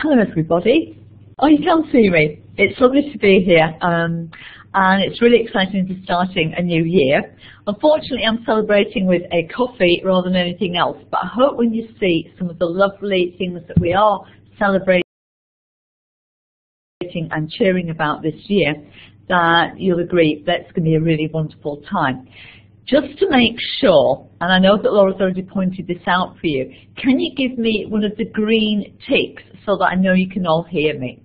Hello everybody. Oh, you can see me. It's lovely to be here, and it's really exciting to be starting a new year. Unfortunately, I'm celebrating with a coffee rather than anything else, but I hope when you see some of the lovely things that we are celebrating and cheering about this year, that you'll agree that it's going to be a really wonderful time. Just to make sure, and I know that Laura's already pointed this out for you, can you give me one of the green ticks so that I know you can all hear me?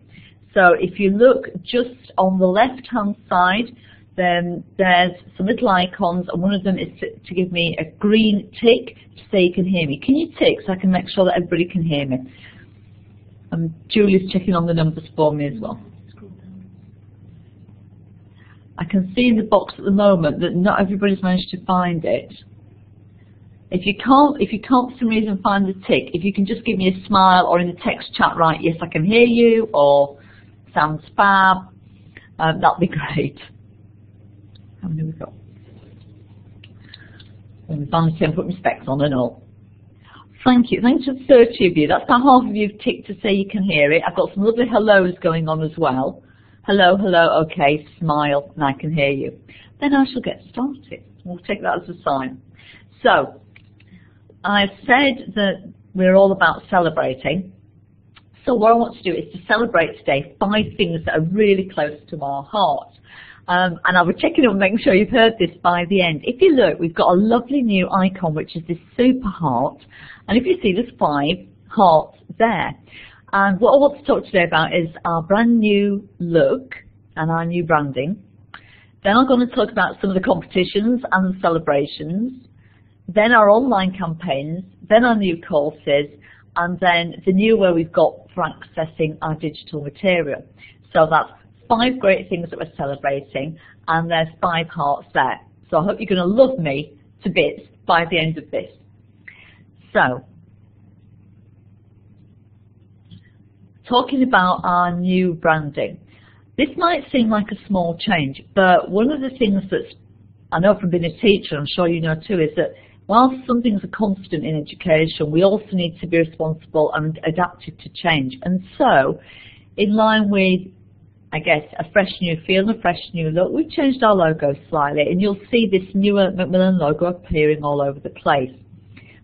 So if you look just on the left-hand side, then there's some little icons, and one of them is to give me a green tick to say you can hear me. Can you tick so I can make sure that everybody can hear me? Julie's checking on the numbers for me as well. I can see in the box at the moment that not everybody's managed to find it. If you can't for some reason find the tick, if you can just give me a smile or in the text chat, right, yes I can hear you, or sounds fab, that'd be great. How many have we got? And vanity and put my specs on and all. Thank you. Thanks to 30 of you. That's about half of you have ticked to say you can hear it. I've got some lovely hellos going on as well. Hello, hello, okay, smile, and I can hear you. Then I shall get started. We'll take that as a sign. So, I've said that we're all about celebrating. So what I want to do is to celebrate today 5 things that are really close to our heart. And I'll be checking up, making sure you've heard this by the end. If you look, we've got a lovely new icon, which is this super heart. And if you see, there's 5 hearts there. And what I want to talk today about is our brand new look and our new branding. Then I'm going to talk about some of the competitions and the celebrations. Then our online campaigns. Then our new courses. And then the new way we've got for accessing our digital material. So that's 5 great things that we're celebrating. And there's 5 hearts there. So I hope you're going to love me to bits by the end of this. So, talking about our new branding. This might seem like a small change, but one of the things that's, I know from being a teacher, I'm sure you know too, is that while some things are constant in education, we also need to be responsible and adaptive to change. And so, in line with, I guess, a fresh new feel and a fresh new look, we've changed our logo slightly, and you'll see this newer Macmillan logo appearing all over the place.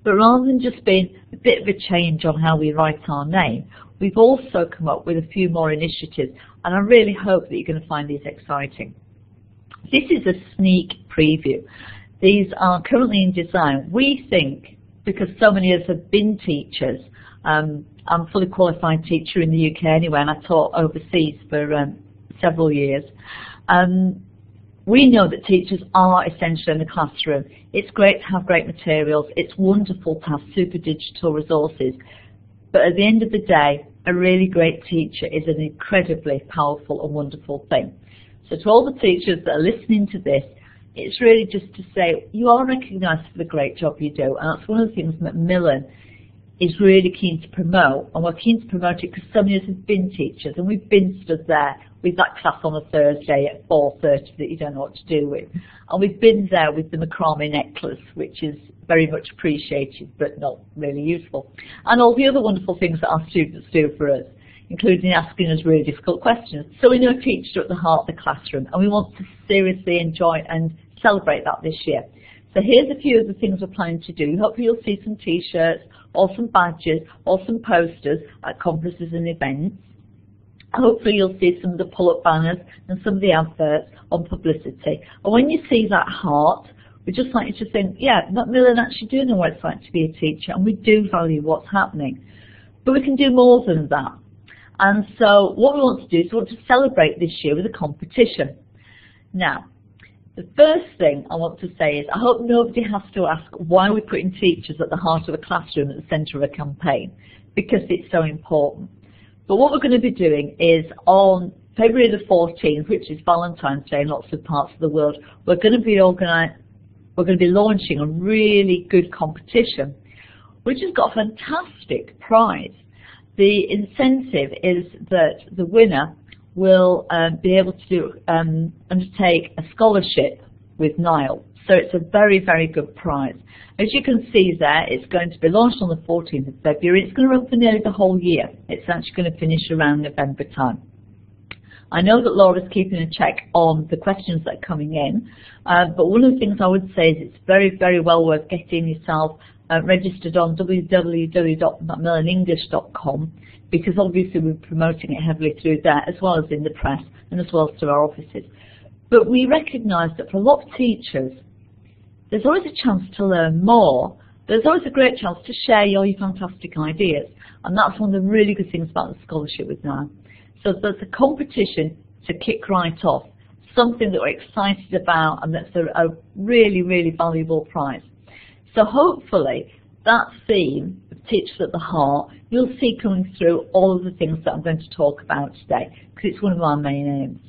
But rather than just being a bit of a change on how we write our name, we've also come up with a few more initiatives, and I really hope that you're going to find these exciting. This is a sneak preview. These are currently in design. We think, because so many of us have been teachers, I'm a fully qualified teacher in the UK anyway, and I taught overseas for several years. We know that teachers are essential in the classroom. It's great to have great materials. It's wonderful to have super digital resources. But at the end of the day, a really great teacher is an incredibly powerful and wonderful thing. So to all the teachers that are listening to this, it's really just to say you are recognised for the great job you do. And that's one of the things Macmillan is really keen to promote. And we're keen to promote it because so many of us have been teachers, and we've been stood there with that class on a Thursday at 4:30 that you don't know what to do with. And we've been there with the macrame necklace, which is very much appreciated but not really useful. And all the other wonderful things that our students do for us, including asking us really difficult questions. So we know teachers are at the heart of the classroom, and we want to seriously enjoy and celebrate that this year. So here's a few of the things we're planning to do. Hopefully you'll see some t-shirts, or some badges, or some posters at conferences and events. Hopefully you'll see some of the pull-up banners and some of the adverts on publicity. And when you see that heart, we just like you to think, yeah, Macmillan actually do know what it's like to be a teacher, and we do value what's happening. But we can do more than that. And so what we want to do is we want to celebrate this year with a competition. Now, the first thing I want to say is I hope nobody has to ask why we're putting teachers at the heart of a classroom at the centre of a campaign, because it's so important. But what we're going to be doing is on February the 14th, which is Valentine's Day in lots of parts of the world, we're going to be launching a really good competition, which has got a fantastic prize. The incentive is that the winner will be able to undertake a scholarship with Nile. So it's a very, very good prize. As you can see there, it's going to be launched on the 14th of February. It's going to run for nearly the whole year. It's actually going to finish around November time. I know that Laura's keeping a check on the questions that are coming in, but one of the things I would say is it's very, very well worth getting yourself registered on www.macmillanenglish.com, because obviously we're promoting it heavily through there, as well as in the press and as well as through our offices. But we recognise that for a lot of teachers, there's always a chance to learn more. There's always a great chance to share your fantastic ideas, and that's one of the really good things about the scholarship with now. So there's a competition to kick right off, something that we're excited about, and that's a really, really valuable prize. So hopefully that theme of Teachers at the Heart, you'll see coming through all of the things that I'm going to talk about today, because it's one of our main aims.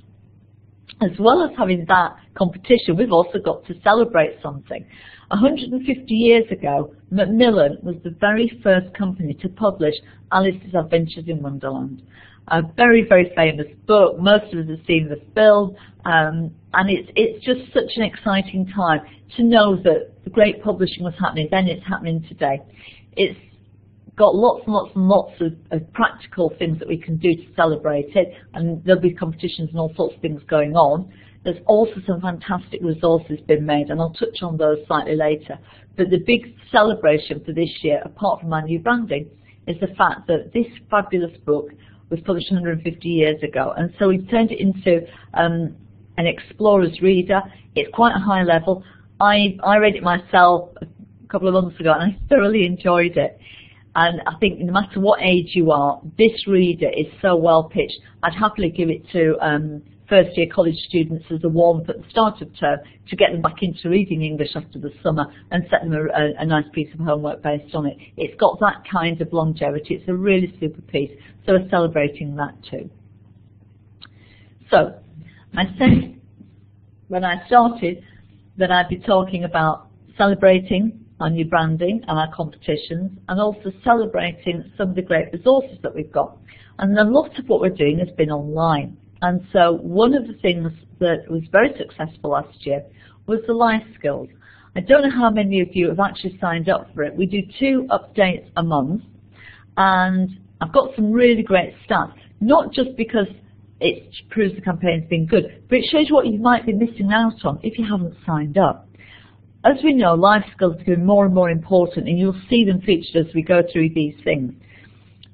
As well as having that competition, we've also got to celebrate something. 150 years ago, Macmillan was the very first company to publish Alice's Adventures in Wonderland. A very, very famous book. Most of us have seen the film, and it's just such an exciting time to know that the great publishing was happening then, it's happening today. It's got lots and lots and lots of practical things that we can do to celebrate it, and there'll be competitions and all sorts of things going on. There's also some fantastic resources been made, and I'll touch on those slightly later. But the big celebration for this year, apart from our new branding, is the fact that this fabulous book was published 150 years ago, and so we've turned it into an explorer's reader. It's quite a high level. I read it myself a couple of months ago, and I thoroughly enjoyed it. And I think no matter what age you are, this reader is so well pitched. I'd happily give it to first year college students as a warm-up at the start of term to get them back into reading English after the summer and set them a nice piece of homework based on it. It's got that kind of longevity. It's a really super piece, so we're celebrating that too. So I said when I started that I'd be talking about celebrating our new branding and our competitions, and also celebrating some of the great resources that we've got. And a lot of what we're doing has been online. And so one of the things that was very successful last year was the life skills. I don't know how many of you have actually signed up for it. We do 2 updates a month, and I've got some really great stats, not just because it proves the campaign's been good, but it shows you what you might be missing out on if you haven't signed up. As we know, life skills are becoming more and more important, and you'll see them featured as we go through these things.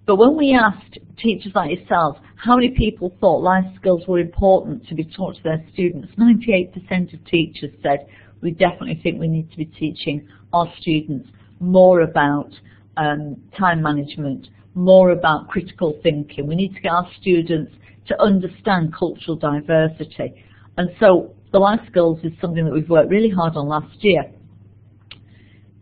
But when we asked teachers like yourselves how many people thought life skills were important to be taught to their students, 98% of teachers said we definitely think we need to be teaching our students more about time management, more about critical thinking. We need to get our students to understand cultural diversity. And so the life skills is something that we've worked really hard on last year.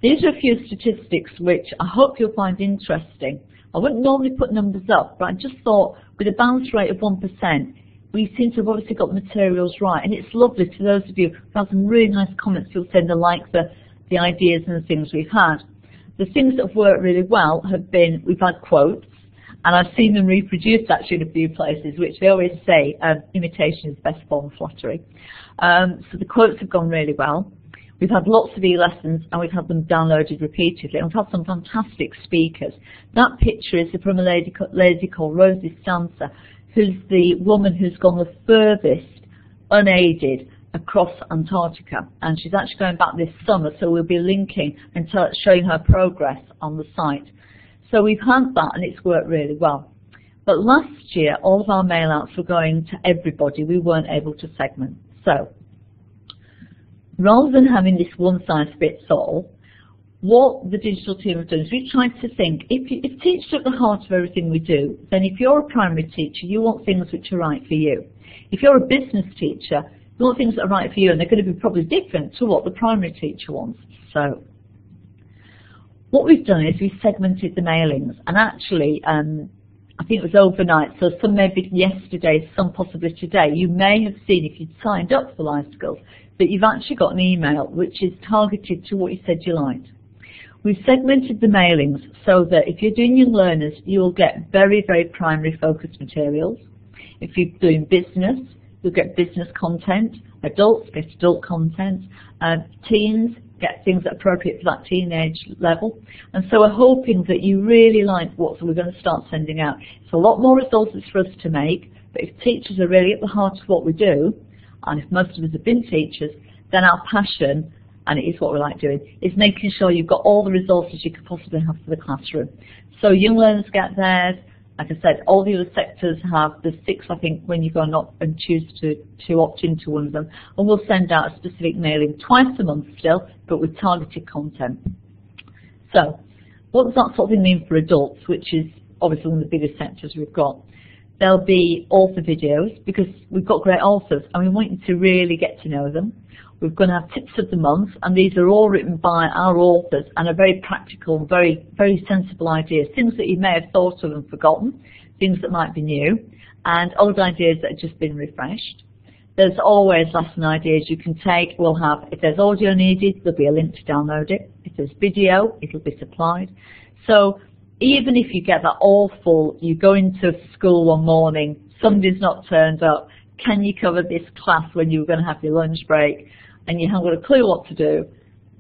These are a few statistics which I hope you'll find interesting. I wouldn't normally put numbers up, but I just thought with a bounce rate of 1%, we seem to have obviously got the materials right. And it's lovely to those of you who've had some really nice comments. You'll say they like the ideas and the things we've had. The things that have worked really well have been, we've had quotes, and I've seen them reproduced actually in a few places, which they always say, imitation is the best form of flattery. So the quotes have gone really well. We've had lots of e-lessons, and we've had them downloaded repeatedly, and we've had some fantastic speakers. That picture is from a lady called Rosie Stancer, who's the woman who's gone the furthest unaided across Antarctica, and she's actually going back this summer, so we'll be linking and showing her progress on the site. So we've had that, and it's worked really well. But last year, all of our mail outs were going to everybody. We weren't able to segment. So rather than having this one-size-fits-all, what the digital team have done is we've tried to think, if teachers are at the heart of everything we do, then if you're a primary teacher, you want things which are right for you. If you're a business teacher, you want things that are right for you, and they're going to be probably different to what the primary teacher wants. So what we've done is we've segmented the mailings, and actually, I think it was overnight, so some maybe yesterday, some possibly today. You may have seen, if you'd signed up for Life Skills, that you've actually got an email which is targeted to what you said you liked. We've segmented the mailings so that if you're doing young learners, you'll get very, very primary focused materials. If you're doing business, you'll get business content. Adults get adult content. Teens get things that are appropriate for that teenage level. And so we're hoping that you really like what we're going to start sending out. It's a lot more resources for us to make, but if teachers are really at the heart of what we do, and if most of us have been teachers, then our passion, and it is what we like doing, is making sure you've got all the resources you could possibly have for the classroom. So young learners get theirs. Like I said, all the other sectors have the 6, I think, when you go and choose to opt into one of them. And we'll send out a specific mailing twice a month still, but with targeted content. So what does that sort of thing mean for adults, which is obviously one of the biggest sectors we've got? There'll be author videos, because we've got great authors and we want you to really get to know them. We're going to have tips of the month, and these are all written by our authors and are very practical, very, very sensible ideas, things that you may have thought of and forgotten, things that might be new, and old ideas that have just been refreshed. There's always lesson ideas you can take. We'll have, if there's audio needed, there'll be a link to download it. If there's video, it'll be supplied. So even if you get that awful, you go into school one morning, somebody's not turned up, can you cover this class when you were going to have your lunch break, and you haven't got a clue what to do,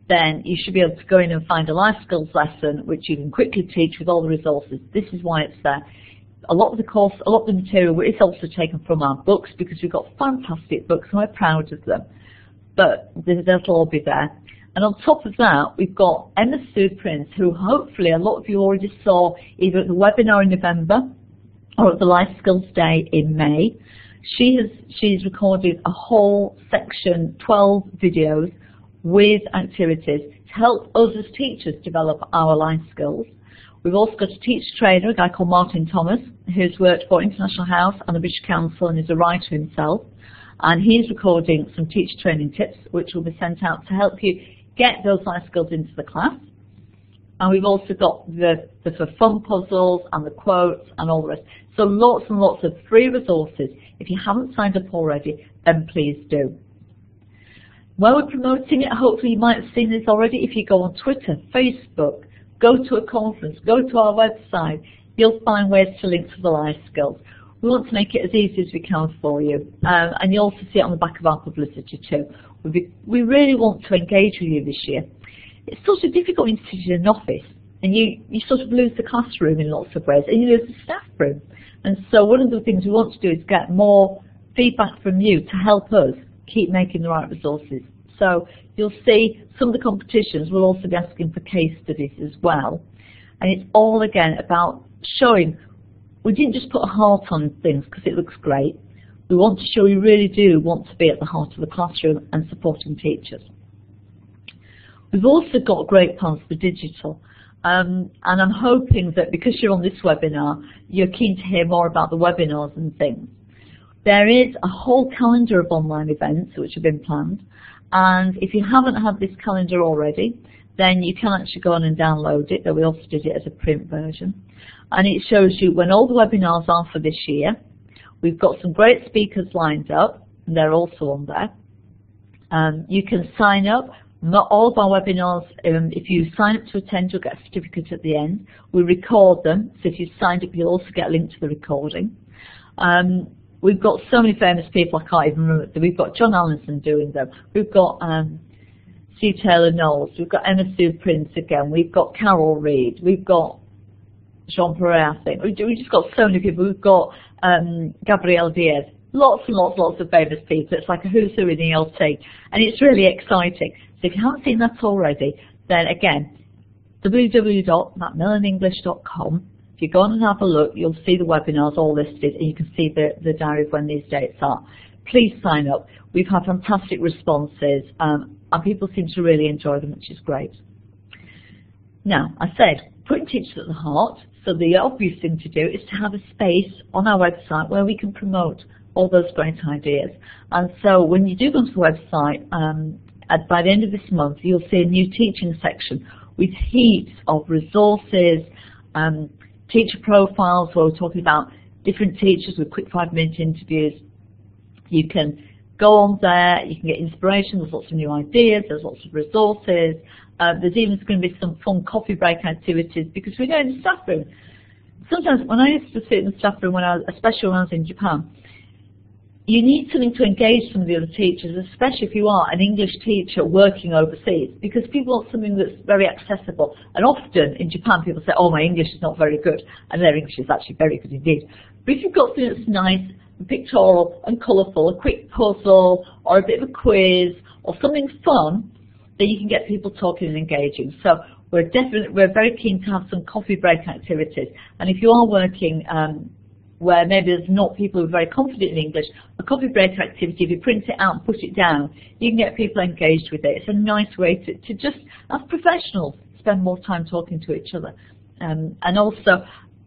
then you should be able to go in and find a life skills lesson which you can quickly teach with all the resources. This is why it's there. A lot of the course, a lot of the material is also taken from our books, because we've got fantastic books and we're proud of them. But they'll all be there. And on top of that, we've got Emma Sue Prince, who hopefully a lot of you already saw either at the webinar in November or at the Life Skills Day in May. She's recorded a whole section, 12 videos with activities to help us as teachers develop our life skills. We've also got a teacher trainer, a guy called Martin Thomas, who's worked for International House and the British Council and is a writer himself. And he's recording some teacher training tips which will be sent out to help you get those life skills into the class. And we've also got the fun puzzles and the quotes and all the rest. So lots and lots of free resources. If you haven't signed up already, then please do. While we're promoting it, hopefully you might have seen this already. If you go on Twitter, Facebook, go to a conference, go to our website, you'll find ways to link to the life skills. We want to make it as easy as we can for you. And you'll also see it on the back of our publicity too. We really want to engage with you this year. It's sort of difficult when you sit in an office and you sort of lose the classroom in lots of ways, and you lose the staff room. And so one of the things we want to do is get more feedback from you to help us keep making the right resources. So you'll see some of the competitions will also be asking for case studies as well. And it's all, again, about showing we didn't just put a heart on things because it looks great. We want to show we really do want to be at the heart of the classroom and supporting teachers. We've also got great plans for digital, and I'm hoping that because you're on this webinar, you're keen to hear more about the webinars and things. There is a whole calendar of online events which have been planned, and if you haven't had this calendar already, then you can actually go on and download it, though we also did it as a print version. And it shows you when all the webinars are for this year. We've got some great speakers lined up, and they're also on there. You can sign up. Not all of our webinars, if you sign up to attend, you'll get a certificate at the end. We record them, so if you've signed up, you'll also get a link to the recording. We've got so many famous people, I can't even remember. We've got John Allinson doing them. We've got C. Taylor Knowles. We've got Emma Sue Prince again. We've got Carol Reed. We've got Jean Perret, I think. We've just got so many people. We've got Gabrielle Diaz. Lots and lots of famous people. It's like a who's who in ELT, and it's really exciting. So if you haven't seen that already, then again, www.macmillanenglish.com. If you go on and have a look, you'll see the webinars all listed, and you can see the diary of when these dates are. Please sign up. We've had fantastic responses, and people seem to really enjoy them, which is great. Now, I said, putting teachers at the heart, so the obvious thing to do is to have a space on our website where we can promote all those great ideas. And so when you do go to the website, by the end of this month, you'll see a new teaching section with heaps of resources, teacher profiles where we're talking about different teachers with quick 5-minute interviews. You can go on there, you can get inspiration, there's lots of new ideas, there's lots of resources. There's even going to be some fun coffee break activities, because we know in the staff room, sometimes when I used to sit in the staff room, especially when I was in Japan, you need something to engage some of the other teachers, especially if you are an English teacher working overseas, because people want something that's very accessible. And often in Japan people say, oh, my English is not very good, and their English is actually very good indeed. But if you've got something that's nice and pictorial and colourful, a quick puzzle or a bit of a quiz or something fun, then you can get people talking and engaging. So we're very keen to have some coffee break activities. And if you are working where maybe there's not people who are very confident in English, a coffee break activity, if you print it out and put it down, you can get people engaged with it. It's a nice way to just, as professionals, spend more time talking to each other. And also,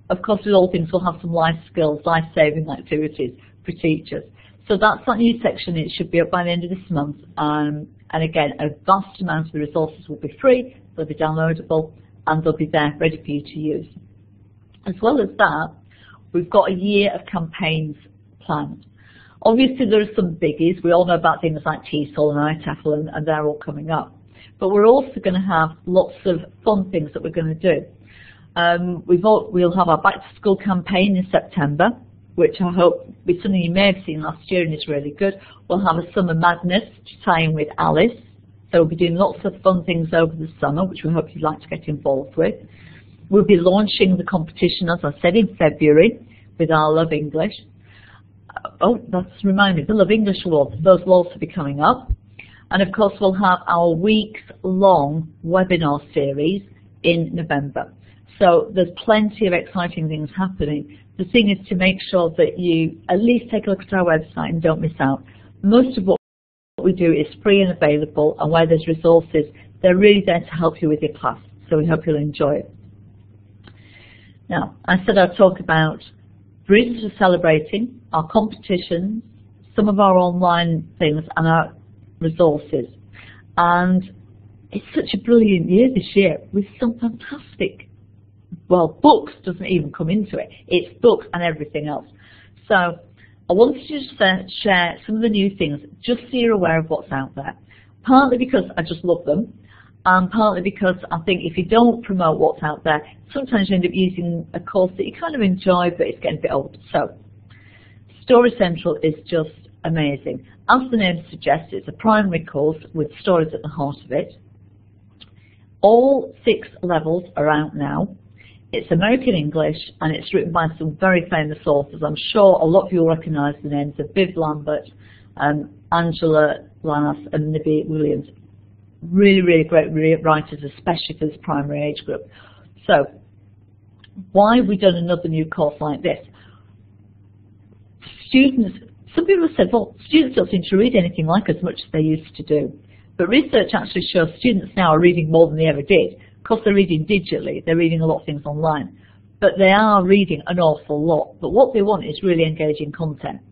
of course, with all things, we'll have some life skills, life-saving activities for teachers. So that's that new section. It should be up by the end of this month. And again, a vast amount of the resources will be free, they'll be downloadable, and they'll be there ready for you to use. As well as that, we've got a year of campaigns planned. Obviously, there are some biggies. We all know about things like TESOL and ITEFL, and they're all coming up. But we're also going to have lots of fun things that we're going to do. We'll have our back-to-school campaign in September, which I hope is something you may have seen last year and is really good. We'll have a Summer Madness to tie in with Alice. So we'll be doing lots of fun things over the summer, which we hope you'd like to get involved with. We'll be launching the competition, as I said, in February with our Love English. Oh, that's reminded me, the Love English Awards, those will also be coming up. And of course, we'll have our weeks-long webinar series in November. So there's plenty of exciting things happening. The thing is to make sure that you at least take a look at our website and don't miss out. Most of what we do is free and available, and where there's resources, they're really there to help you with your class. So we hope you'll enjoy it. Now, I said I'd talk about reasons for celebrating, our competitions, some of our online things, and our resources. And it's such a brilliant year this year with some fantastic, well, books doesn't even come into it. It's books and everything else. So I wanted to just share some of the new things, just so you're aware of what's out there. Partly because I just love them, and partly because I think if you don't promote what's out there, sometimes you end up using a course that you kind of enjoy, but it's getting a bit old. So StoryCentral is just amazing. As the name suggests, it's a primary course with stories at the heart of it. All 6 levels are out now. It's American English, and it's written by some very famous authors. I'm sure a lot of you will recognise the names of Viv Lambert, Angela Lanas, and Libby Williams. Really, really great writers, especially for this primary age group. So, why have we done another new course like this? Students, some people have said, well, students don't seem to read anything like as much as they used to do. But research actually shows students now are reading more than they ever did. Of course, they're reading digitally, they're reading a lot of things online. But they are reading an awful lot. But what they want is really engaging content.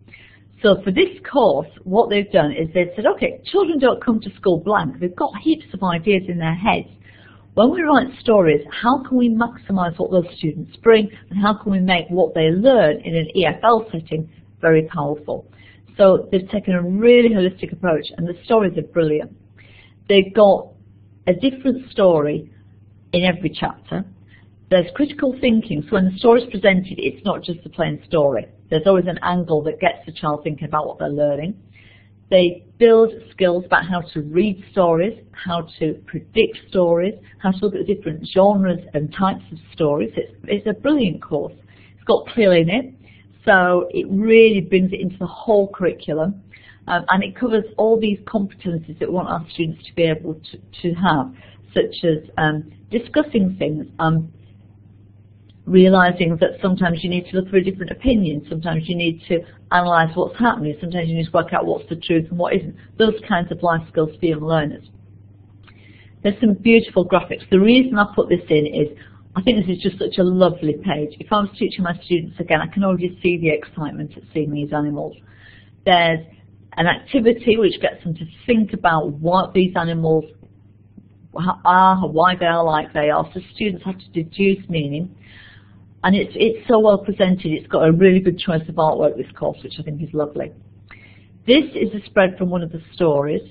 So for this course, what they've done is they've said, okay, children don't come to school blank. They've got heaps of ideas in their heads. When we write stories, how can we maximise what those students bring, and how can we make what they learn in an EFL setting very powerful? So they've taken a really holistic approach, and the stories are brilliant. They've got a different story in every chapter. There's critical thinking, so when the story is presented, it's not just a plain story. There's always an angle that gets the child thinking about what they're learning. They build skills about how to read stories, how to predict stories, how to look at the different genres and types of stories. It's a brilliant course. It's got CLIL in it, so it really brings it into the whole curriculum. And it covers all these competencies that we want our students to be able to have, such as discussing things, realising that sometimes you need to look for a different opinion, sometimes you need to analyse what's happening, sometimes you need to work out what's the truth and what isn't. Those kinds of life skills for young learners. There's some beautiful graphics. The reason I put this in is I think this is just such a lovely page. If I was teaching my students again, I can already see the excitement at seeing these animals. There's an activity which gets them to think about what these animals are, why they are like they are. So students have to deduce meaning. And it's so well presented. It's got a really good choice of artwork, this course, which I think is lovely. This is a spread from one of the stories.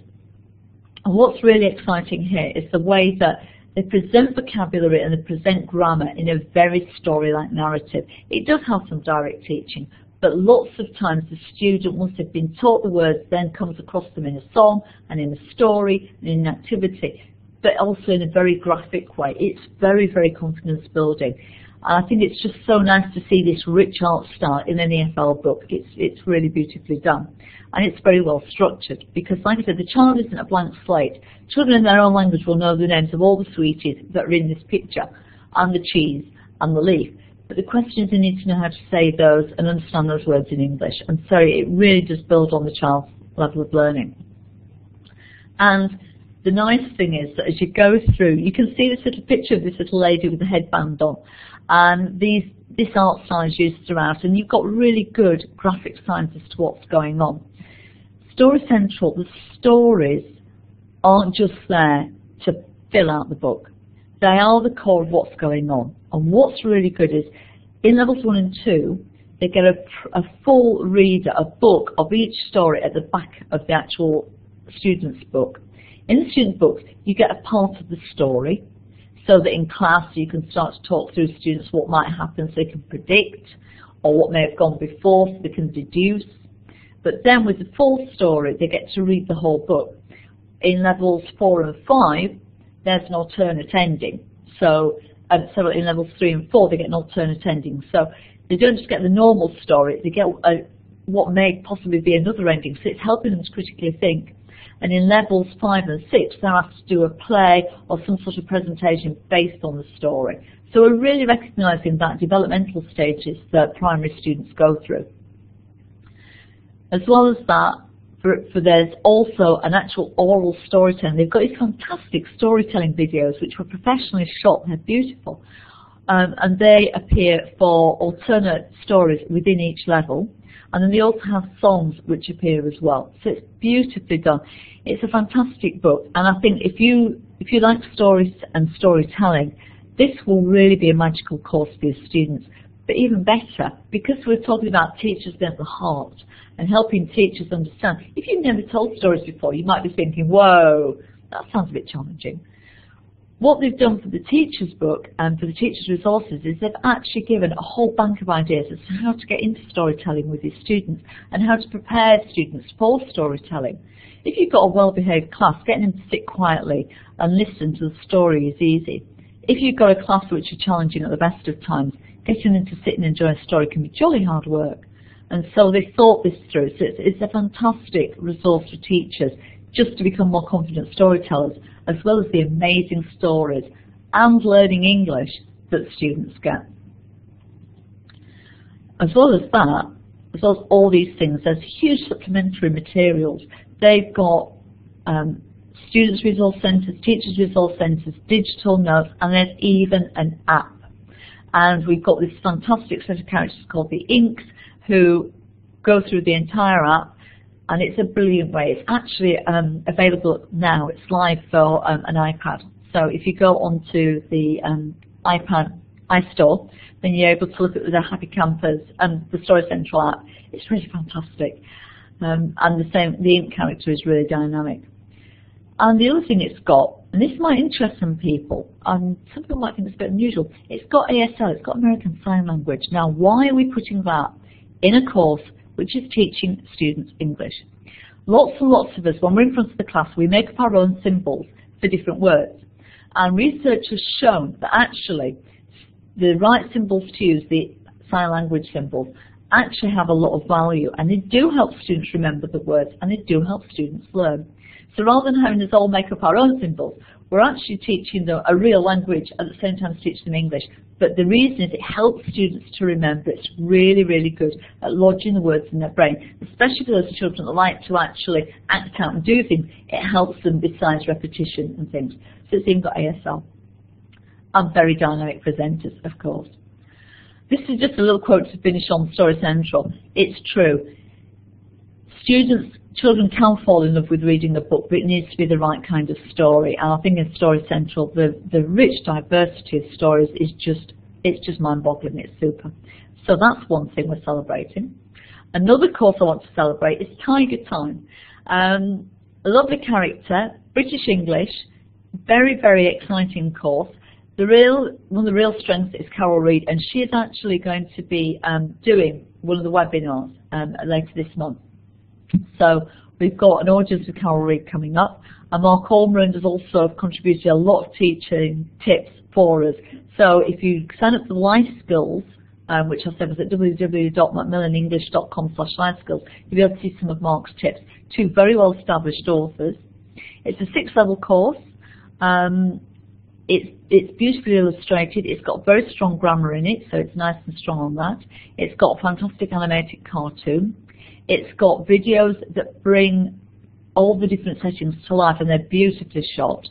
And what's really exciting here is the way that they present vocabulary and they present grammar in a very story-like narrative. It does have some direct teaching, but lots of times the student, once they've been taught the words, then comes across them in a song and in a story and in an activity, but also in a very graphic way. It's very, very confidence building. And I think it's just so nice to see this rich art style in an EFL book. It's really beautifully done. And it's very well structured because, like I said, the child isn't a blank slate. Children in their own language will know the names of all the sweeties that are in this picture, and the cheese, and the leaf. But the question is they need to know how to say those and understand those words in English. And so it really does build on the child's level of learning. And the nice thing is that as you go through, you can see this little picture of this little lady with a headband on. And this art style is used throughout, and you've got really good graphic signs as to what's going on. StoryCentral, the stories aren't just there to fill out the book. They are the core of what's going on. And what's really good is, in levels 1 and 2, they get a full reader, a book of each story at the back of the actual student's book. In the student book, you get a part of the story, so that in class you can start to talk through students what might happen so they can predict, or what may have gone before so they can deduce. But then with the full story, they get to read the whole book. In levels 4 and 5, there's an alternate ending. So in levels 3 and 4, they get an alternate ending. So they don't just get the normal story, they get what may possibly be another ending. So it's helping them to critically think. And in levels 5 and 6, they'll have to do a play or some sort of presentation based on the story. So we're really recognising that developmental stages that primary students go through. As well as that, there's also an actual oral storytelling. They've got these fantastic storytelling videos which were professionally shot. They're beautiful. And they appear for alternate stories within each level. And then they also have songs which appear as well. So it's beautifully done. It's a fantastic book. And I think if you like stories and storytelling, this will really be a magical course for your students. But even better, because we're talking about teachers being at the heart and helping teachers understand. If you've never told stories before, you might be thinking, whoa, that sounds a bit challenging. What they've done for the teacher's book and for the teacher's resources is they've actually given a whole bank of ideas as to how to get into storytelling with your students and how to prepare students for storytelling. If you've got a well-behaved class, getting them to sit quietly and listen to the story is easy. If you've got a class which are challenging at the best of times, getting them to sit and enjoy a story can be jolly hard work. And so they thought this through. So it's a fantastic resource for teachers just to become more confident storytellers, as well as the amazing stories and learning English that students get. As well as that, as well as all these things, there's huge supplementary materials. They've got students' resource centres, teachers' resource centres, digital notes, and there's even an app. And we've got this fantastic set of characters called the Inks who go through the entire app. And it's a brilliant way. It's actually available now. It's live for an iPad. So if you go onto the iPad iStore, then you're able to look at the Happy Campers and the StoryCentral app. It's really fantastic. And the ink character is really dynamic. And the other thing it's got, and this might interest some people, and some people might think it's a bit unusual, it's got ASL, it's got American Sign Language. Now, why are we putting that in a course which is teaching students English? Lots and lots of us, when we're in front of the class, we make up our own symbols for different words. And research has shown that actually the right symbols to use, the sign language symbols, actually have a lot of value. And they do help students remember the words, and they do help students learn. So rather than having us all make up our own symbols, we're actually teaching them a real language at the same time as teaching them English. But the reason is it helps students to remember. It's really, really good at lodging the words in their brain, especially for those children that like to actually act out and do things. It helps them besides repetition and things. So it's even got ASL. And very dynamic presenters, of course. This is just a little quote to finish on StoryCentral. It's true. Children can fall in love with reading a book, but it needs to be the right kind of story. And I think in StoryCentral, the rich diversity of stories is just mind-boggling. It's super. So that's one thing we're celebrating. Another course I want to celebrate is TigerTime. A lovely character, British English, very, very exciting course. One of the real strengths is Carol Reed, and she is actually going to be doing one of the webinars later this month. So we've got an audience with Carol Reed coming up, and Mark Ormond has also contributed a lot of teaching tips for us. So if you sign up for Life Skills, which I said was at www.macmillanenglish.com/lifeskills, you'll be able to see some of Mark's tips. Two very well established authors. It's a 6-level course. It's beautifully illustrated. It's got very strong grammar in it, so it's nice and strong on that. It's got a fantastic animated cartoon. It's got videos that bring all the different settings to life, and they're beautifully shot.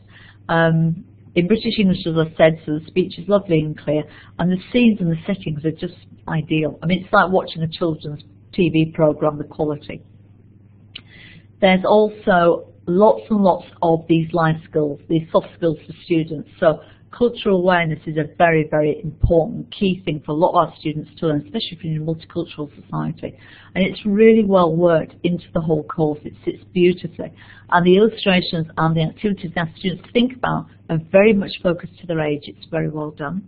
In British English, as I said, so the speech is lovely and clear, and the scenes and the settings are just ideal. I mean, it's like watching a children's TV program, the quality. There's also lots and lots of these life skills, these soft skills for students. So cultural awareness is a very, very important key thing for a lot of our students to learn, especially if you're in a multicultural society. And it's really well worked into the whole course. It sits beautifully. And the illustrations and the activities that students think about are very much focused to their age. It's very well done.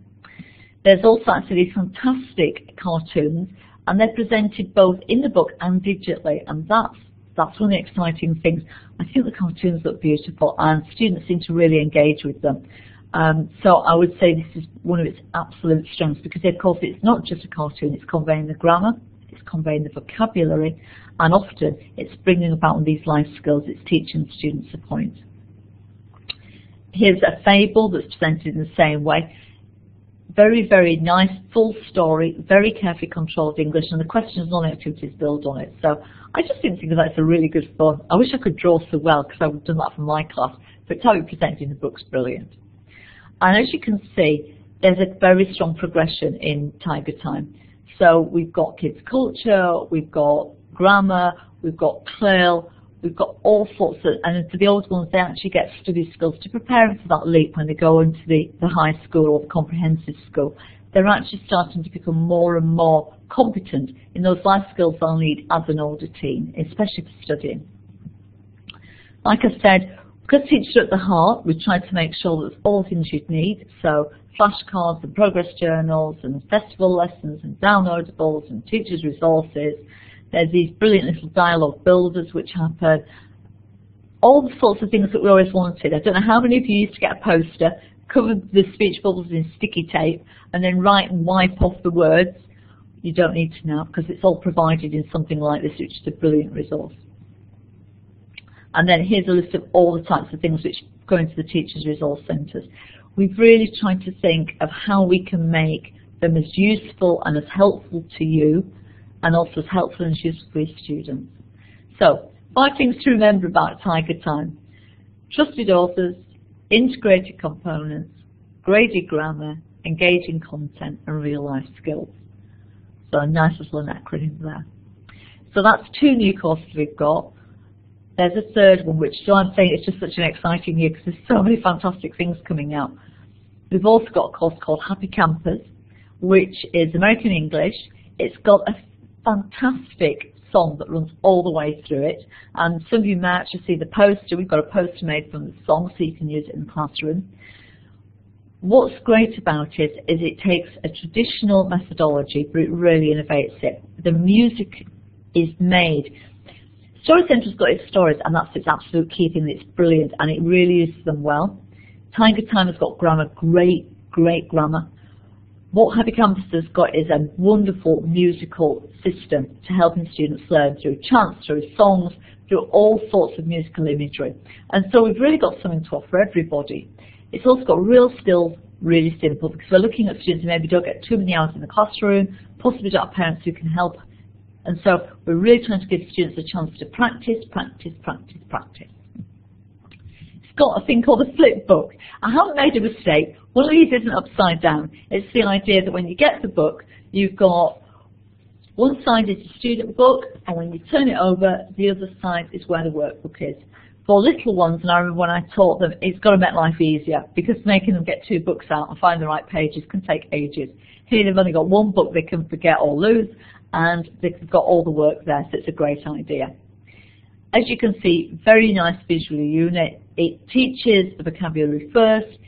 There's also actually fantastic cartoons, and they're presented both in the book and digitally, and that's one of the exciting things. I think the cartoons look beautiful, and students seem to really engage with them. So I would say this is one of its absolute strengths, because of course it's not just a cartoon, it's conveying the grammar, it's conveying the vocabulary, and often it's bringing about these life skills, it's teaching students a point. Here's a fable that's presented in the same way. Very, very nice, full story, very carefully controlled English, and the questions and activities build on it. So I just think that's a really good fun. I wish I could draw so well, because I would have done that for my class, but how it presented in the book's brilliant. And as you can see, there's a very strong progression in TigerTime. So we've got kids' culture, we've got grammar, we've got CLIL, we've got all sorts of, and for the old ones, they actually get study skills to prepare them for that leap when they go into the high school or the comprehensive school. They're actually starting to become more and more competent in those life skills they'll need as an older teen, especially for studying. Like I said, because teachers are at the heart, we've tried to make sure that there's all things you'd need. So flashcards and progress journals and festival lessons and downloadables and teachers' resources. There's these brilliant little dialogue builders which happen. All the sorts of things that we always wanted. I don't know how many of you used to get a poster, cover the speech bubbles in sticky tape, and then write and wipe off the words. You don't need to now, because it's all provided in something like this, which is a brilliant resource. And then here's a list of all the types of things which go into the teachers' resource centres. We've really tried to think of how we can make them as useful and as helpful to you, and also as helpful and as useful for your students. So, 5 things to remember about TigerTime. Trusted authors, integrated components, graded grammar, engaging content, and real-life skills. So a nice little acronym there. So that's 2 new courses we've got. There's a 3rd one, which I'm saying it's just such an exciting year because there's so many fantastic things coming out. We've also got a course called Happy Campers, which is American English. It's got a fantastic song that runs all the way through it, and some of you may actually see the poster. We've got a poster made from the song, so you can use it in the classroom. What's great about it is it takes a traditional methodology, but it really innovates it. The music is made. StoryCentral's got its stories, and that's its absolute key thing. It's brilliant, and it really uses them well. TigerTime has got grammar, great grammar. What Happy Campus has got is a wonderful musical system to helping students learn through chants, through songs, through all sorts of musical imagery. And so we've really got something to offer everybody. It's also got real skills, really simple, because we're looking at students who maybe don't get too many hours in the classroom, possibly don't have parents who can help. And so we're really trying to give students a chance to practice. It's got a thing called a flip book. I haven't made a mistake. One of these isn't upside down. It's the idea that when you get the book, you've got one side is a student book, and when you turn it over, the other side is where the workbook is. For little ones, and I remember when I taught them, it's got to make life easier, because making them get 2 books out and find the right pages can take ages. Here they've only got 1 book they can forget or lose, and they've got all the work there, so it's a great idea. As you can see, very nice visual unit. It teaches the vocabulary first,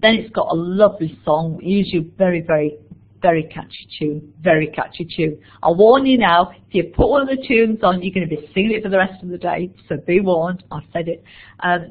Then it's got a lovely song, usually very, very, very catchy tune, very catchy tune. I'll warn you now, if you put one of the tunes on, you're going to be singing it for the rest of the day, so be warned, I've said it.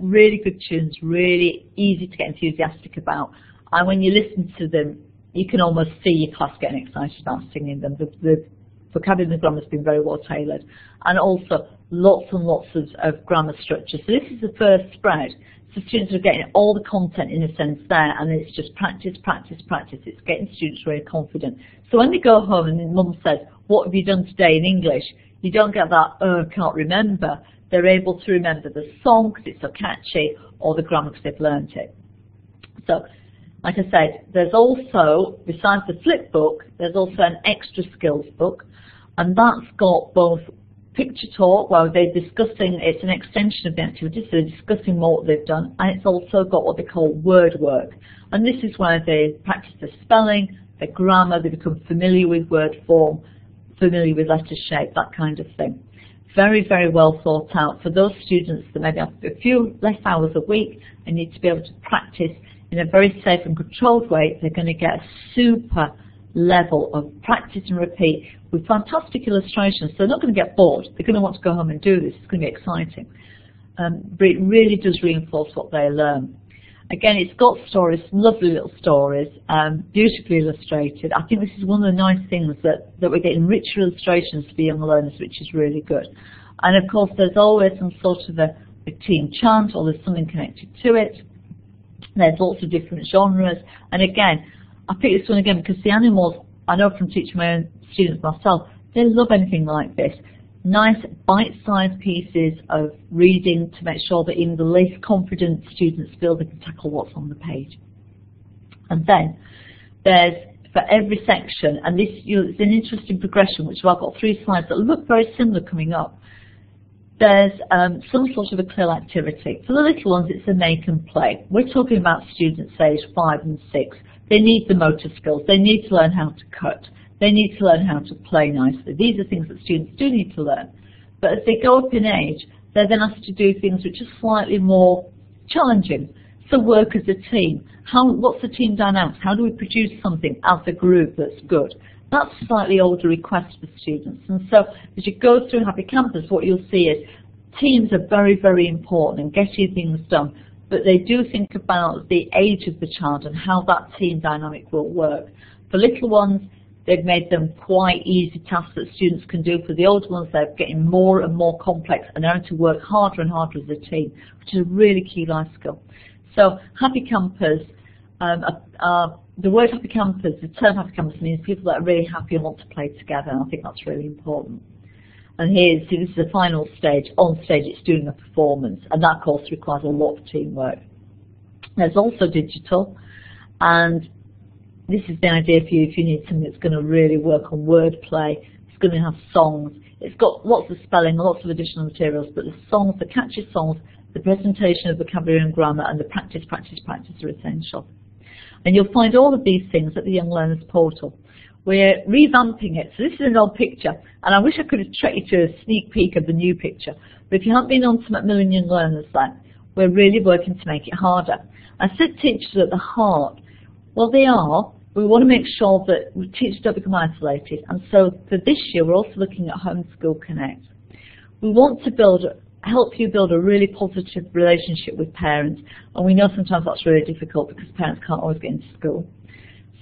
Really good tunes, really easy to get enthusiastic about. And when you listen to them, you can almost see your class getting excited about singing them. The vocabulary and the grammar has been very well tailored. And also lots and lots of grammar structure. So this is the first spread. So students are getting all the content in a sense there, and it's just practice, practice, practice. It's getting students really confident. So when they go home and mum says, what have you done today in English? You don't get that, oh, I can't remember. They're able to remember the song because it's so catchy, or the grammar because they've learnt it. So, like I said, there's also, besides the flip book, there's also an extra skills book, and that's got both picture talk, where they're discussing, it's an extension of the activity, so they're discussing more what they've done, and it's also got what they call word work. And this is where they practice their spelling, their grammar, they become familiar with word form, familiar with letter shape, that kind of thing. Very, very well thought out for those students that maybe have a few less hours a week and need to be able to practice in a very safe and controlled way. They're going to get a super level of practice and repeat with fantastic illustrations. So they're not going to get bored. They're going to want to go home and do this. It's going to be exciting. But it really does reinforce what they learn. Again, it's got stories, lovely little stories, beautifully illustrated. I think this is one of the nice things that we're getting richer illustrations for the young learners, which is really good. And of course, there's always some sort of a team chant, or there's something connected to it. There's lots of different genres. And again, I picked this one again because the animals, I know from teaching my own students myself, they love anything like this. Nice bite-sized pieces of reading to make sure that even the least confident students feel they can tackle what's on the page. And then there's, for every section, and this it's an interesting progression, which I've got 3 slides that look very similar coming up. There's some sort of a clear activity. For the little ones, it's a make and play. We're talking about students aged 5 and 6. They need the motor skills. They need to learn how to cut. They need to learn how to play nicely. These are things that students do need to learn. But as they go up in age, they're then asked to do things which are slightly more challenging. So work as a team. What's the team dynamics? How do we produce something as a group that's good? That's a slightly older request for students. And so as you go through Happy Campus, what you'll see is teams are very, very important in getting things done. But they do think about the age of the child and how that team dynamic will work. For little ones, they've made them quite easy tasks that students can do. For the older ones, they're getting more and more complex and they're having to work harder and harder as a team, which is a really key life skill. So Happy Campers, the word Happy Campers, the term Happy Campers means people that are really happy and want to play together, and I think that's really important. And here, see, this is the final stage. On stage, it's doing a performance, and that, of course, requires a lot of teamwork. There's also digital, and this is the idea for you if you need something that's going to really work on wordplay. It's going to have songs. It's got lots of spelling, lots of additional materials, but the songs, the catchy songs, the presentation of vocabulary and grammar, and the practice, practice, practice are essential. And you'll find all of these things at the Young Learners portal. We're revamping it. So this is an old picture, and I wish I could have treated you to a sneak peek of the new picture. But if you haven't been on to Macmillan Young Learners then, we're really working to make it harder. I said teachers at the heart. Well, they are. We want to make sure that teachers don't become isolated. And so for this year, we're also looking at Homeschool Connect. We want to help you build a really positive relationship with parents. And we know sometimes that's really difficult because parents can't always get into school.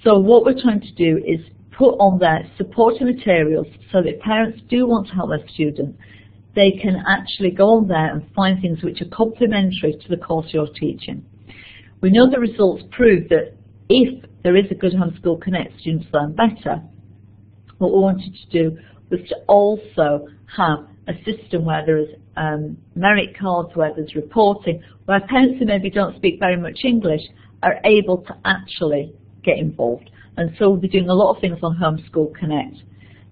So what we're trying to do is put on there supporting materials so that if parents do want to help their student, they can actually go on there and find things which are complementary to the course you're teaching. We know the results prove that if there is a good Homeschool Connect, students learn better. What we wanted to do was to also have a system where there is merit cards, where there's reporting, where parents who maybe don't speak very much English are able to actually get involved. And so we'll be doing a lot of things on Homeschool Connect.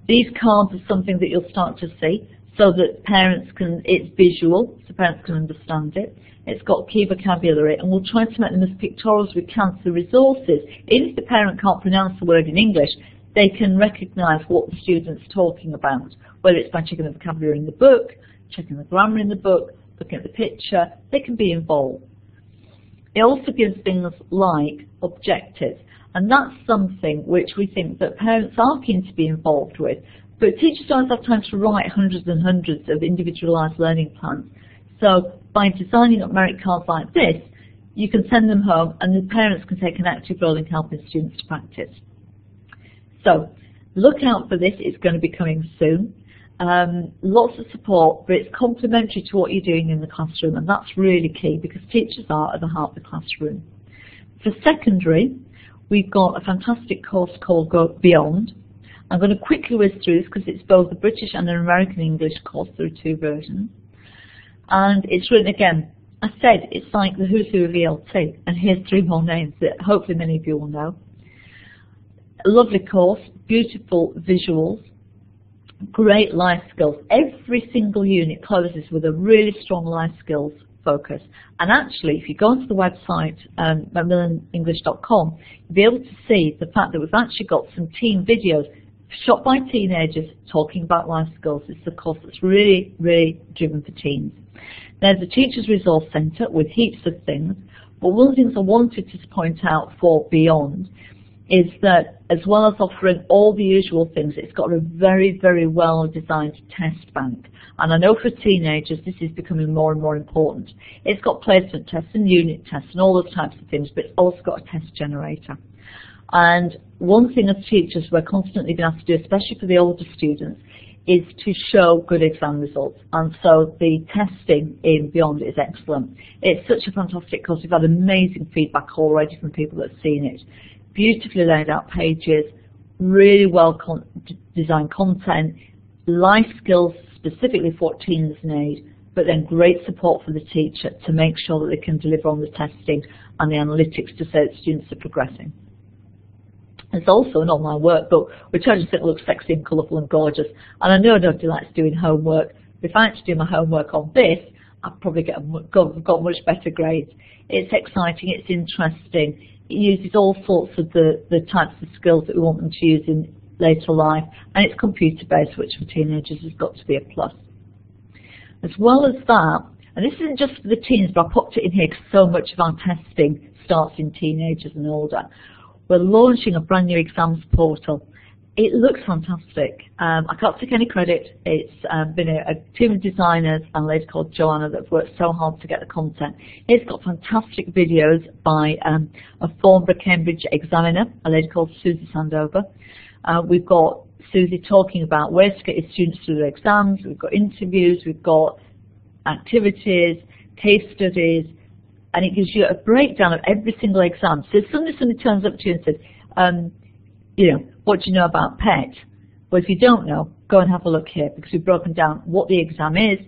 These cards are something that you'll start to see so that parents can, it's visual, so parents can understand it. It's got key vocabulary, and we'll try to make them as pictorial as we can so the resources, even if the parent can't pronounce the word in English, they can recognise what the student's talking about, whether it's by checking the vocabulary in the book, checking the grammar in the book, looking at the picture, they can be involved. It also gives things like objectives, and that's something which we think that parents are keen to be involved with, but teachers don't have time to write hundreds and hundreds of individualised learning plans. So by designing up merit cards like this, you can send them home and the parents can take an active role in helping students to practice. So look out for this, it's going to be coming soon. Lots of support, but it's complementary to what you're doing in the classroom, and that's really key because teachers are at the heart of the classroom. For secondary, we've got a fantastic course called Go Beyond. I'm going to quickly whiz through this because it's both a British and an American English course. There are two versions. And it's written again. I said it's like the who's who of ELT, and here's three more names that hopefully many of you will know. A lovely course, beautiful visuals, great life skills. Every single unit closes with a really strong life skills focus. And actually, if you go onto the website, macmillanenglish.com, you'll be able to see the fact that we've actually got some teen videos shot by teenagers talking about life skills. It's a course that's really, really driven for teens. There's a Teachers Resource Centre with heaps of things, but one of the things I wanted to point out for Beyond is that as well as offering all the usual things, it's got a very, very well designed test bank. And I know for teenagers this is becoming more and more important. It's got placement tests and unit tests and all those types of things, but it's also got a test generator. And one thing as teachers we're constantly being asked to do, especially for the older students, is to show good exam results. And so the testing in Beyond is excellent. It's such a fantastic course. We've had amazing feedback already from people that have seen it. Beautifully laid out pages, really well designed content, life skills specifically for what teens need, but then great support for the teacher to make sure that they can deliver on the testing and the analytics to say that students are progressing. There's also an online workbook which I just think looks sexy and colourful and gorgeous. And I know nobody likes doing homework. If I had to do my homework on this, I'd probably got much better grades. It's exciting, it's interesting. It uses all sorts of the types of skills that we want them to use in later life, and it's computer-based, which for teenagers has got to be a plus. As well as that, and this isn't just for the teens, but I popped it in here because so much of our testing starts in teenagers and older. We're launching a brand new exams portal. It looks fantastic. I can't take any credit. It's been a team of designers and a lady called Joanna that have worked so hard to get the content. It's got fantastic videos by a former Cambridge examiner, a lady called Susie Sandover. We've got Susie talking about ways to get your students through their exams. We've got interviews, we've got activities, case studies, and it gives you a breakdown of every single exam. So if somebody turns up to you and says, you know, what do you know about PET? Well, if you don't know, go and have a look here because we've broken down what the exam is,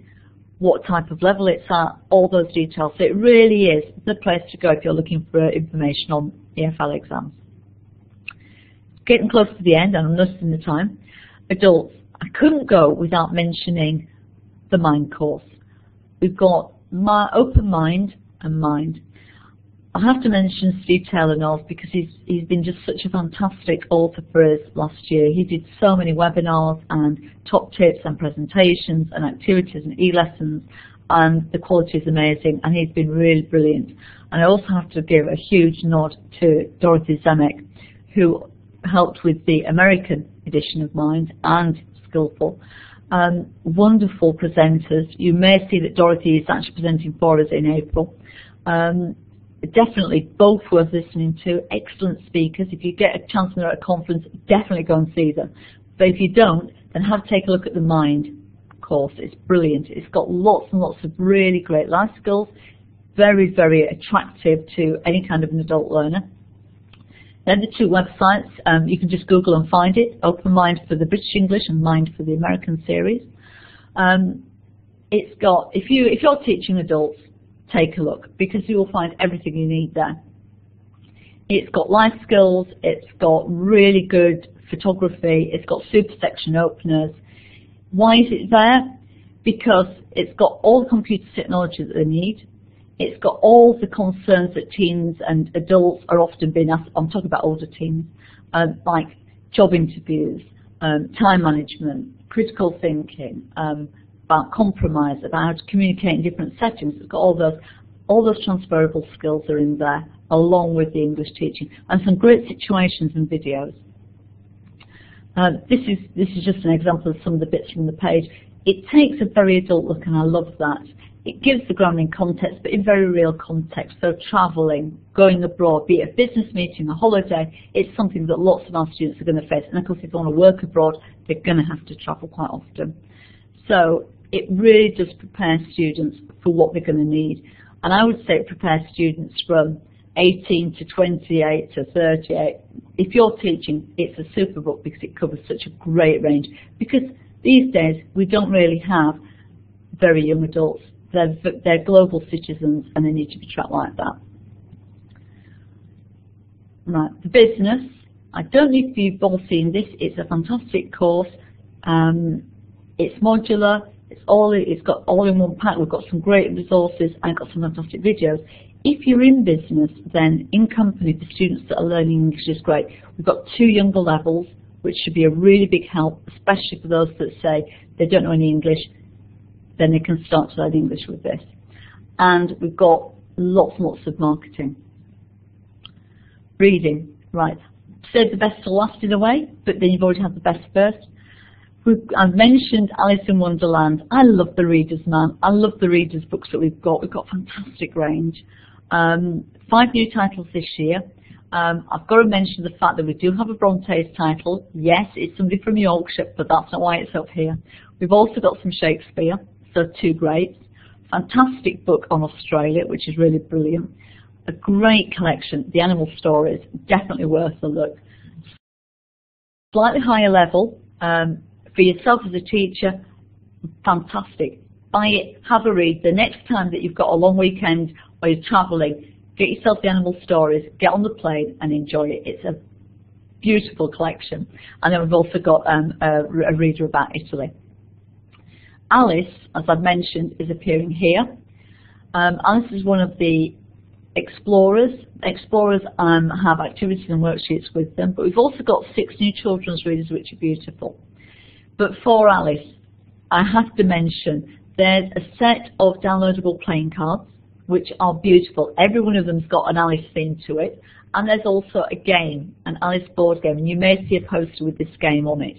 what type of level it's at, all those details. So it really is the place to go if you're looking for information on EFL exams. Getting close to the end, and I'm noticing the time. Adults, I couldn't go without mentioning the Mind course. We've got Open Mind and Mind. I have to mention Steve Taylor-Knowles because he's been just such a fantastic author for us last year. He did so many webinars and top tips and presentations and activities and e-lessons, and the quality is amazing, and he's been really brilliant. And I also have to give a huge nod to Dorothy Zemek, who helped with the American edition of Mind, and Skillful. Wonderful presenters. You may see that Dorothy is actually presenting for us in April. Definitely both worth listening to. Excellent speakers. If you get a chance when they're at a conference, definitely go and see them. But if you don't, then take a look at the Mind course. It's brilliant. It's got lots and lots of really great life skills. Very, very attractive to any kind of an adult learner. Then the two websites, you can just Google and find it. Open Mind for the British English and Mind for the American series. It's got, if you're teaching adults, take a look because you will find everything you need there. It's got life skills, it's got really good photography, it's got super section openers. Why is it there? Because it's got all the computer technology that they need. It's got all the concerns that teens and adults are often being asked. I'm talking about older teens, like job interviews, time management, critical thinking, about compromise, about how to communicate in different settings. It's got all those. All those transferable skills are in there, along with the English teaching, and some great situations and videos. This is just an example of some of the bits from the page. It takes a very adult look, and I love that. It gives the grammar in context, but in very real context. So travelling, going abroad, be it a business meeting, a holiday, it's something that lots of our students are going to face. And of course, if they want to work abroad, they're going to have to travel quite often. So it really does prepare students for what they're going to need. And I would say it prepares students from 18 to 28 to 38. If you're teaching, it's a super book because it covers such a great range. Because these days, we don't really have very young adults. They're global citizens, and they need to be tracked like that. Right, the business. I don't know if you've all seen this. It's a fantastic course. It's modular. It's got all in one pack. We've got some great resources and got some fantastic videos. If you're in business, then in company, the students that are learning English is great. We've got 2 younger levels, which should be a really big help, especially for those that say they don't know any English. Then they can start to learn English with this. And we've got lots and lots of marketing. Reading, right. Save the best till last in a way, but then you've already had the best first. I've mentioned Alice in Wonderland. I love the Reader's Man. I love the Reader's books that we've got. We've got a fantastic range. 5 new titles this year. I've got to mention the fact that we do have a Brontes title. Yes, it's somebody from Yorkshire, but that's not why it's up here. We've also got some Shakespeare, so 2 greats. Fantastic book on Australia, which is really brilliant. A great collection, the animal stories, definitely worth a look. Slightly higher level, for yourself as a teacher, fantastic. Buy it, have a read. The next time that you've got a long weekend or you're travelling, get yourself the animal stories, get on the plane and enjoy it. It's a beautiful collection. And then we've also got a reader about Italy. Alice, as I've mentioned, is appearing here. Alice is one of the explorers. Explorers have activities and worksheets with them, but we've also got 6 new children's readers, which are beautiful. But for Alice, I have to mention there's a set of downloadable playing cards, which are beautiful. Every one of them's got an Alice theme to it. And there's also a game, an Alice board game, and you may see a poster with this game on it.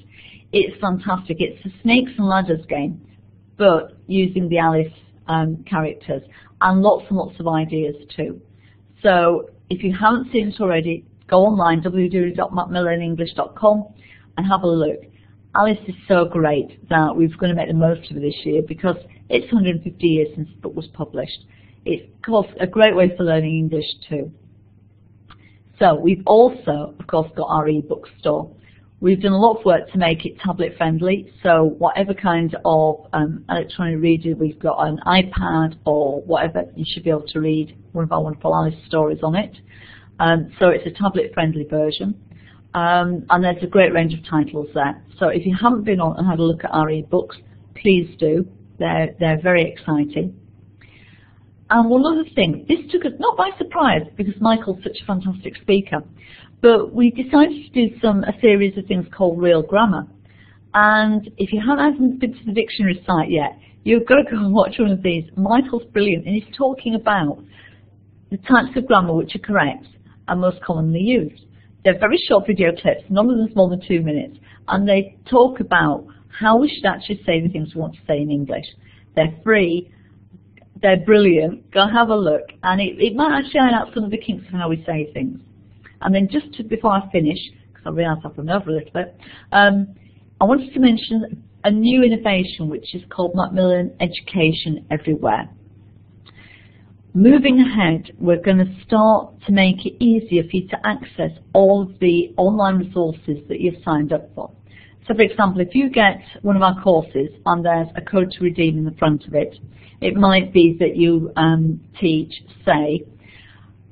It's fantastic. It's a snakes and ladders game, but using the Alice characters, and lots of ideas too. So if you haven't seen it already, go online, www.macmillanenglish.com, and have a look. Alice is so great that we're going to make the most of it this year because it's 150 years since the book was published. It's of course a great way for learning English too. So we've also, of course, got our e-bookstore. We've done a lot of work to make it tablet friendly, so whatever kind of electronic reader we've got, an iPad or whatever, you should be able to read one of our wonderful Alice stories on it. So it's a tablet friendly version. And there's a great range of titles there. So if you haven't been on and had a look at our e-books, please do. They're very exciting. And one other thing, this took us not by surprise because Michael's such a fantastic speaker, but we decided to do a series of things called Real Grammar. And if you haven't been to the dictionary site yet, you've got to go and watch one of these. Michael's brilliant, and he's talking about the types of grammar which are correct and most commonly used. They're very short video clips, none of them more than 2 minutes, and they talk about how we should actually say the things we want to say in English. They're free, they're brilliant, go have a look, and it might actually iron out some of the kinks of how we say things. And then before I finish, because I realise I've run over a little bit, I wanted to mention a new innovation which is called Macmillan Education Everywhere. Moving ahead, we're going to start to make it easier for you to access all of the online resources that you've signed up for. So for example, if you get one of our courses and there's a code to redeem in the front of it, it might be that you teach, say,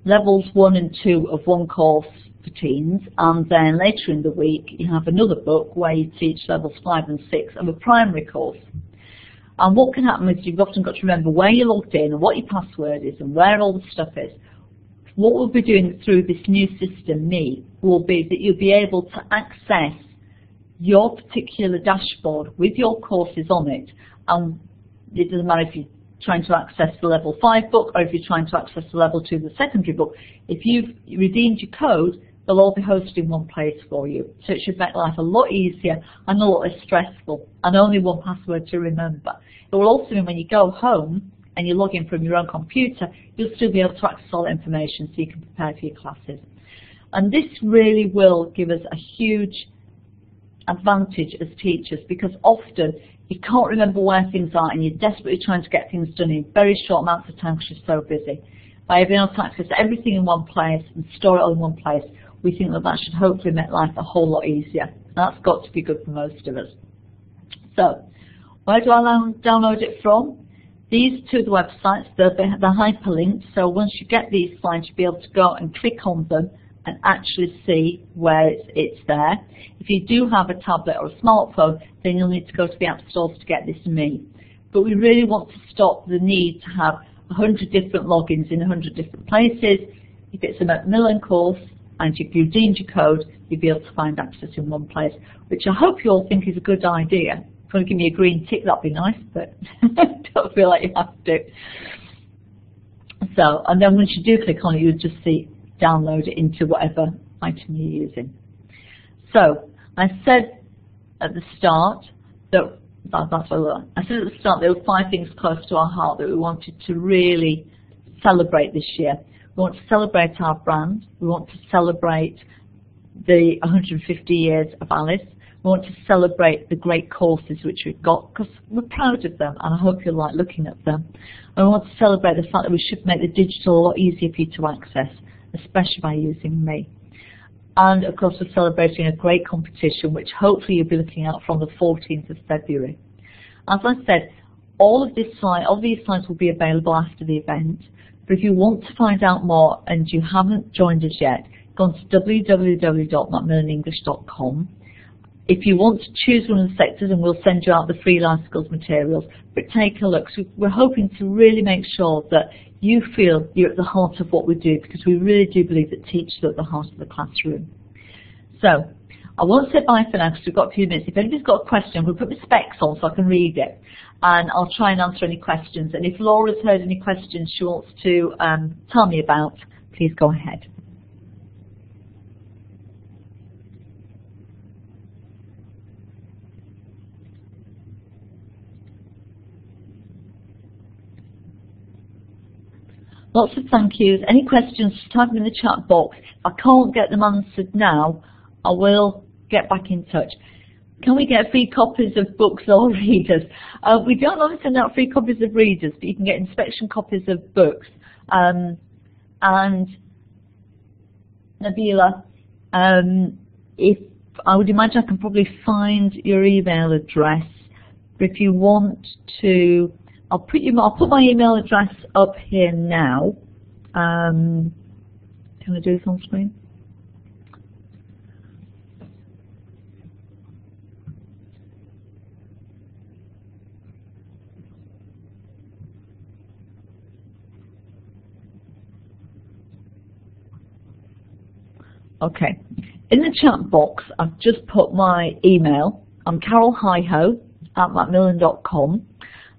levels 1 and 2 of one course for teens, and then later in the week you have another book where you teach levels 5 and 6 of a primary course. And what can happen is you've often got to remember where you're logged in and what your password is and where all the stuff is. What we'll be doing through this new system, will be that you'll be able to access your particular dashboard with your courses on it. And it doesn't matter if you're trying to access the level 5 book, or if you're trying to access the level 2, the secondary book, if you've redeemed your code, they'll all be hosted in one place for you. So it should make life a lot easier and a lot less stressful, and only one password to remember. It will also mean when you go home and you log in from your own computer, you'll still be able to access all that information so you can prepare for your classes. And this really will give us a huge advantage as teachers, because often you can't remember where things are and you're desperately trying to get things done in very short amounts of time because you're so busy. By being able to access everything in one place and store it all in one place, we think that that should hopefully make life a whole lot easier. And that's got to be good for most of us. So, where do I download it from? These two are the websites. They're hyperlinked, so once you get these slides, you'll be able to go and click on them and actually see where it's there. If you do have a tablet or a smartphone, then you'll need to go to the app stores to get this to me. But we really want to stop the need to have 100 different logins in 100 different places. If it's a Macmillan course and you've redeemed your code, you'll be able to find access in one place, which I hope you all think is a good idea. If you want to give me a green tick, that'd be nice, but don't feel like you have to. So, and then once you do click on it, you'll just see download it into whatever item you're using. So, I said at the start that there were 5 things close to our heart that we wanted to really celebrate this year. We want to celebrate our brand. We want to celebrate the 150 years of Alice. We want to celebrate the great courses which we've got, because we're proud of them and I hope you like looking at them. And we want to celebrate the fact that we should make the digital a lot easier for you to access, especially by using me. And of course we're celebrating a great competition which hopefully you'll be looking at from the 14th of February. As I said, all of these slides will be available after the event, but if you want to find out more and you haven't joined us yet, go on to www.macmillanenglish.com. If you want to choose one of the sectors, and we'll send you out the free life skills materials, but take a look. So we're hoping to really make sure that you feel you're at the heart of what we do, because we really do believe that teachers are at the heart of the classroom. So I won't say bye for now because we've got a few minutes. If anybody's got a question, we'll put my specs on so I can read it, and I'll try and answer any questions. And if Laura's heard any questions she wants to tell me about, please go ahead. Lots of thank yous. Any questions, just type them in the chat box. If I can't get them answered now, I will get back in touch. Can we get free copies of books or readers? We don't always send out free copies of readers, but you can get inspection copies of books. And Nabila, if I would imagine I can probably find your email address. But if you want to, I'll put my email address up here now. Can I do this on screen? Okay. In the chat box, I've just put my email. I'm carolhiho@macmillan.com.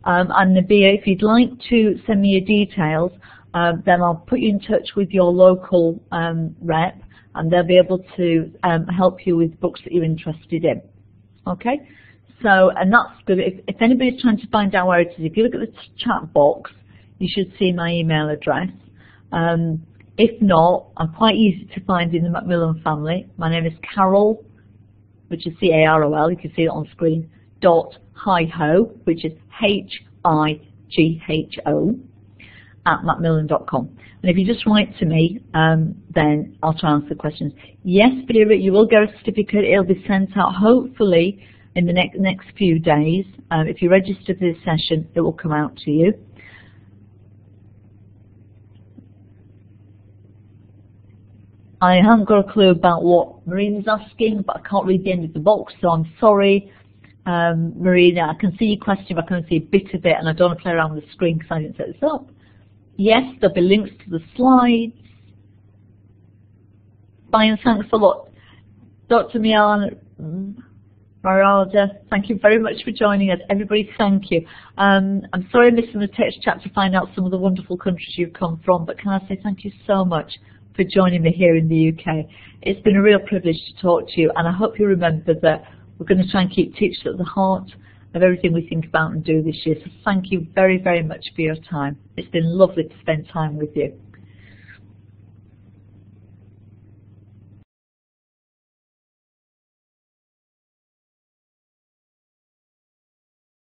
And Nabia, if you'd like to send me your details, then I'll put you in touch with your local rep, and they'll be able to help you with books that you're interested in. Okay? So, and that's good. If anybody's trying to find out where it is, if you look at the chat box, you should see my email address. If not, I'm quite easy to find in the Macmillan family. My name is Carol, which is C-A-R-O-L, you can see it on screen, .hiho, which is H-I-G-H-O, @macmillan.com. And if you just write to me, then I'll try and answer the questions. Yes, Vera, you will get a certificate. It'll be sent out hopefully in the next few days. If you register for this session, it will come out to you. I haven't got a clue about what Marina's asking, but I can't read the end of the box, so I'm sorry. Marina, I can see your question, but I can see a bit of it, and I don't want to play around with the screen because I didn't set this up. Yes, there'll be links to the slides. Bye, and thanks a lot. Dr. Mian, Maralda, thank you very much for joining us. Everybody, thank you. I'm sorry I missed in the text chat to find out some of the wonderful countries you've come from, but can I say thank you so much for joining me here in the UK. It's been a real privilege to talk to you, and I hope you remember that we're going to try and keep teachers at the heart of everything we think about and do this year. So thank you very, very much for your time. It's been lovely to spend time with you.